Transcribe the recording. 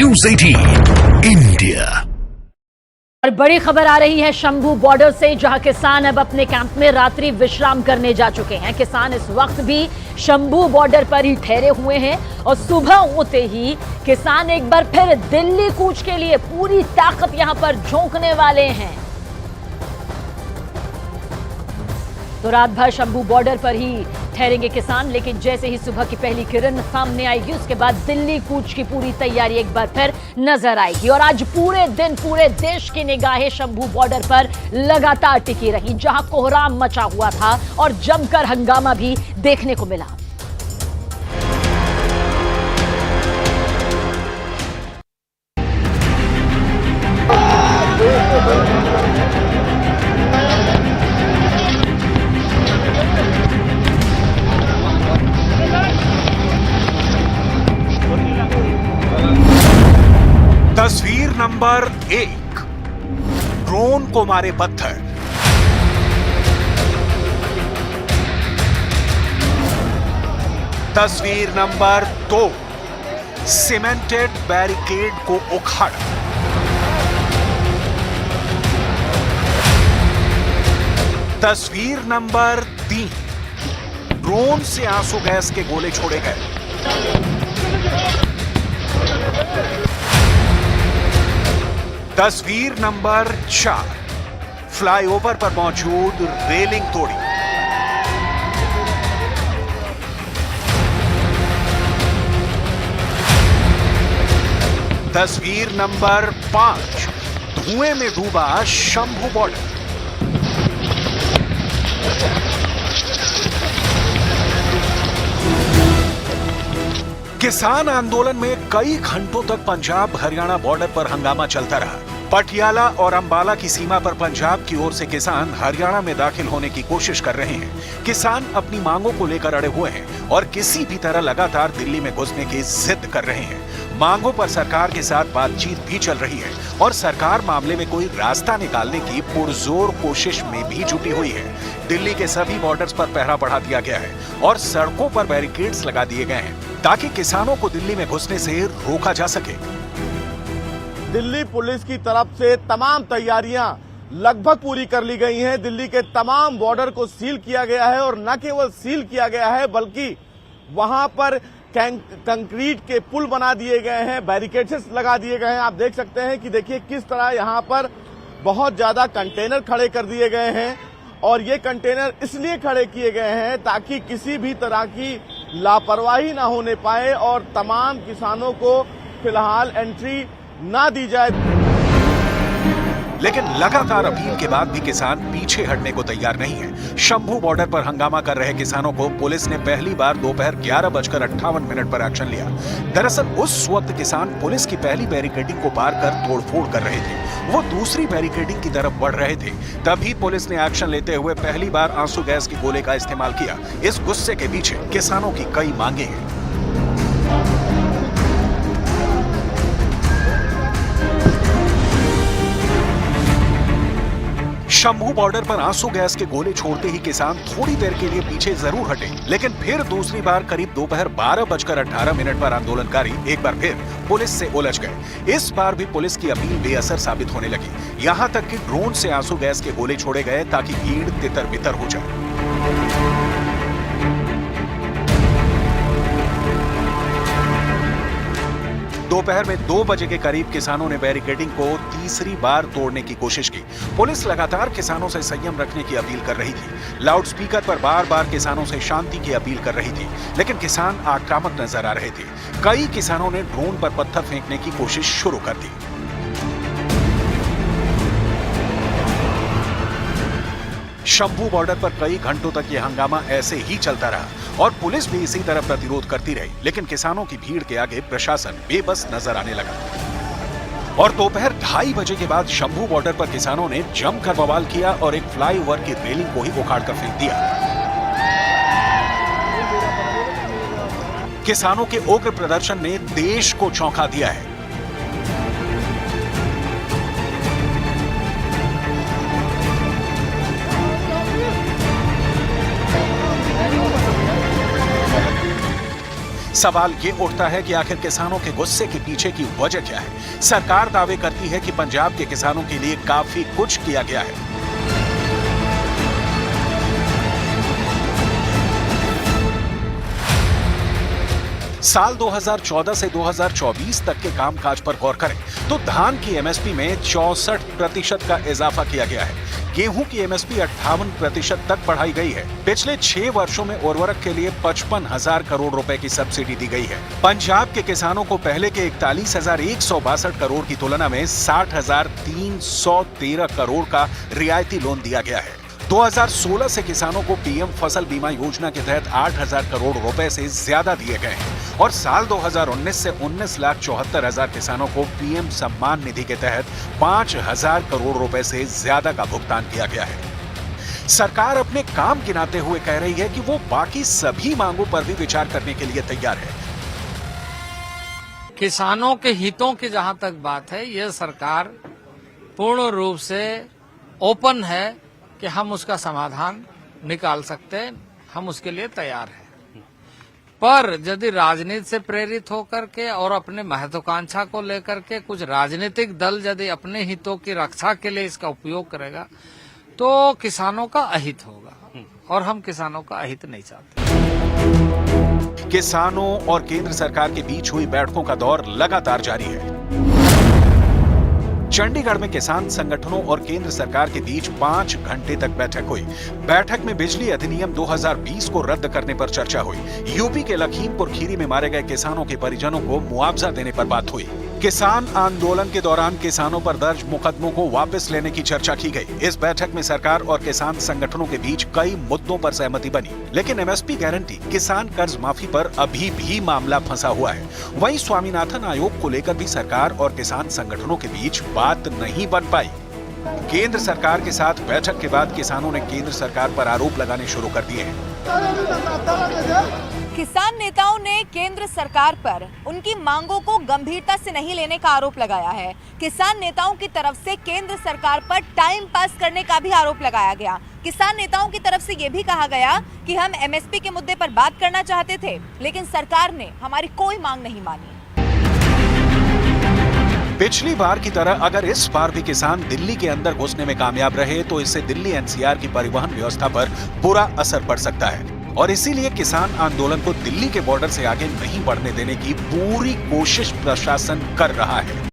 News 18 India. और बड़ी खबर आ रही है शंभू बॉर्डर से, जहां किसान अब अपने कैंप में रात्रि विश्राम करने जा चुके हैं। किसान इस वक्त भी शंभू बॉर्डर पर ही ठहरे हुए हैं और सुबह होते ही किसान एक बार फिर दिल्ली कूच के लिए पूरी ताकत यहां पर झोंकने वाले हैं। तो रात भर शंभू बॉर्डर पर ही ठहरेंगे किसान, लेकिन जैसे ही सुबह की पहली किरण सामने आएगी उसके बाद दिल्ली कूच की पूरी तैयारी एक बार फिर नजर आएगी। और आज पूरे दिन पूरे देश की निगाहें शंभू बॉर्डर पर लगातार टिकी रही, जहां कोहराम मचा हुआ था और जमकर हंगामा भी देखने को मिला। तस्वीर नंबर 1, ड्रोन को मारे पत्थर। तस्वीर नंबर 2, सीमेंटेड बैरिकेड को उखाड़। तस्वीर नंबर 3, ड्रोन से आंसू गैस के गोले छोड़े गए। तस्वीर नंबर 4, फ्लाईओवर पर मौजूद रेलिंग तोड़ी। तस्वीर नंबर 5, धुएं में डूबा शंभू बॉर्डर। किसान आंदोलन में कई घंटों तक पंजाब हरियाणा बॉर्डर पर हंगामा चलता रहा। पटियाला और अंबाला की सीमा पर पंजाब की ओर से किसान हरियाणा में दाखिल होने की कोशिश कर रहे हैं। किसान अपनी मांगों को लेकर अड़े हुए हैं और किसी भी तरह लगातार दिल्ली में घुसने की जिद कर रहे हैं। मांगों पर सरकार के साथ बातचीत भी चल रही है और सरकार मामले में कोई रास्ता निकालने की पुरजोर कोशिश में भी जुटी हुई है। दिल्ली के सभी बॉर्डर्स पर पहरा बढ़ा दिया गया है और सड़कों पर बैरिकेड्स लगा दिए गए हैं ताकि किसानों को दिल्ली में घुसने से रोका जा सके। दिल्ली पुलिस की तरफ से तमाम तैयारियां लगभग पूरी कर ली गई हैं। दिल्ली के तमाम बॉर्डर को सील किया गया है और न केवल सील किया गया है बल्कि वहां पर कंक्रीट के पुल बना दिए गए हैं, बैरिकेड्स लगा दिए गए हैं। आप देख सकते हैं कि देखिए किस तरह यहां पर बहुत ज्यादा कंटेनर खड़े कर दिए गए हैं और ये कंटेनर इसलिए खड़े किए गए हैं ताकि किसी भी तरह की लापरवाही ना होने पाए और तमाम किसानों को फिलहाल एंट्री ना दी जाए। लेकिन लगातार अपील के बाद भी किसान पीछे हटने को तैयार नहीं है। शंभू बॉर्डर पर हंगामा कर रहे किसानों को पुलिस ने पहली बार दोपहर 11:58 पर एक्शन लिया। दरअसल उस वक्त किसान पुलिस की पहली बैरिकेडिंग को पार कर तोड़फोड़ कर रहे थे, वो दूसरी बैरिकेडिंग की तरफ बढ़ रहे थे। तभी पुलिस ने एक्शन लेते हुए पहली बार आंसू गैस के गोले का इस्तेमाल किया। इस गुस्से के पीछे किसानों की कई मांगे हैं। शंभू बॉर्डर पर आंसू गैस के गोले छोड़ते ही किसान थोड़ी देर के लिए पीछे जरूर हटे, लेकिन फिर दूसरी बार करीब दोपहर 12:18 पर आंदोलनकारी एक बार फिर पुलिस से उलझ गए। इस बार भी पुलिस की अपील बेअसर साबित होने लगी। यहां तक कि ड्रोन से आंसू गैस के गोले छोड़े गए ताकि भीड़ तितर-बितर हो जाए। दोपहर में 2 बजे के करीब किसानों ने बैरिकेडिंग को तीसरी बार तोड़ने की कोशिश की। पुलिस लगातार किसानों से संयम रखने की अपील कर रही थी। लाउडस्पीकर पर बार-बार किसानों से शांति की अपील कर रही थी, लेकिन किसान आक्रामक नजर आ रहे थे। कई किसानों ने ड्रोन पर पत्थर फेंकने की कोशिश शुरू कर दी। शंभू बॉर्डर पर कई घंटों तक यह हंगामा ऐसे ही चलता रहा और पुलिस भी इसी तरह प्रतिरोध करती रही, लेकिन किसानों की भीड़ के आगे प्रशासन बेबस नजर आने लगा। और दोपहर 2:30 बजे के बाद शंभू बॉर्डर पर किसानों ने जमकर बवाल किया और एक फ्लाईओवर की रेलिंग को ही उखाड़कर फेंक दिया। किसानों के उग्र प्रदर्शन ने देश को चौंका दिया है। सवाल ये उठता है कि आखिर किसानों के गुस्से के पीछे की वजह क्या है। सरकार दावे करती है कि पंजाब के किसानों के लिए काफी कुछ किया गया है। साल 2014 से 2024 तक के कामकाज पर गौर करें तो धान की एमएसपी में 64% का इजाफा किया गया है। गेहूं की एमएसपी 58% तक बढ़ाई गई है। पिछले 6 वर्षों में उर्वरक के लिए 55,000 करोड़ रुपए की सब्सिडी दी गई है। पंजाब के किसानों को पहले के 41,162 करोड़ की तुलना में 60,313 करोड़ का रियायती लोन दिया गया है। 2016 से किसानों को पीएम फसल बीमा योजना के तहत 8,000 करोड़ रुपए से ज्यादा दिए गए हैं और साल 2019 से 19,74,000 किसानों को पीएम सम्मान निधि के तहत 5,000 करोड़ रुपए से ज्यादा का भुगतान किया गया है। सरकार अपने काम गिनाते हुए कह रही है कि वो बाकी सभी मांगों पर भी विचार करने के लिए तैयार है। किसानों के हितों की जहां तक बात है, यह सरकार पूर्ण रूप से ओपन है कि हम उसका समाधान निकाल सकते हैं, हम उसके लिए तैयार हैं। पर यदि राजनीति से प्रेरित होकर के और अपने महत्वाकांक्षा को लेकर के कुछ राजनीतिक दल यदि अपने हितों की रक्षा के लिए इसका उपयोग करेगा तो किसानों का अहित होगा और हम किसानों का अहित नहीं चाहते। किसानों और केंद्र सरकार के बीच हुई बैठकों का दौर लगातार जारी है। चंडीगढ़ में किसान संगठनों और केंद्र सरकार के बीच 5 घंटे तक बैठक हुई। बैठक में बिजली अधिनियम 2020 को रद्द करने पर चर्चा हुई। यूपी के लखीमपुर खीरी में मारे गए किसानों के परिजनों को मुआवजा देने पर बात हुई। किसान आंदोलन के दौरान किसानों पर दर्ज मुकदमों को वापस लेने की चर्चा की गई। इस बैठक में सरकार और किसान संगठनों के बीच कई मुद्दों पर सहमति बनी, लेकिन एमएसपी गारंटी, किसान कर्ज माफी पर अभी भी मामला फंसा हुआ है। वहीं स्वामीनाथन आयोग को लेकर भी सरकार और किसान संगठनों के बीच बात नहीं बन पाई। केंद्र सरकार के साथ बैठक के बाद किसानों ने केंद्र सरकार पर आरोप लगाने शुरू कर दिए हैं। किसान नेताओं ने केंद्र सरकार पर उनकी मांगों को गंभीरता से नहीं लेने का आरोप लगाया है। किसान नेताओं की तरफ से केंद्र सरकार पर टाइम पास करने का भी आरोप लगाया गया। किसान नेताओं की तरफ से यह भी कहा गया कि हम एमएसपी के मुद्दे पर बात करना चाहते थे, लेकिन सरकार ने हमारी कोई मांग नहीं मानी। पिछली बार की तरह अगर इस बार भी किसान दिल्ली के अंदर घुसने में कामयाब रहे तो इससे दिल्ली एनसीआर की परिवहन व्यवस्था पर बुरा असर पड़ सकता है और इसीलिए किसान आंदोलन को दिल्ली के बॉर्डर से आगे नहीं बढ़ने देने की पूरी कोशिश प्रशासन कर रहा है।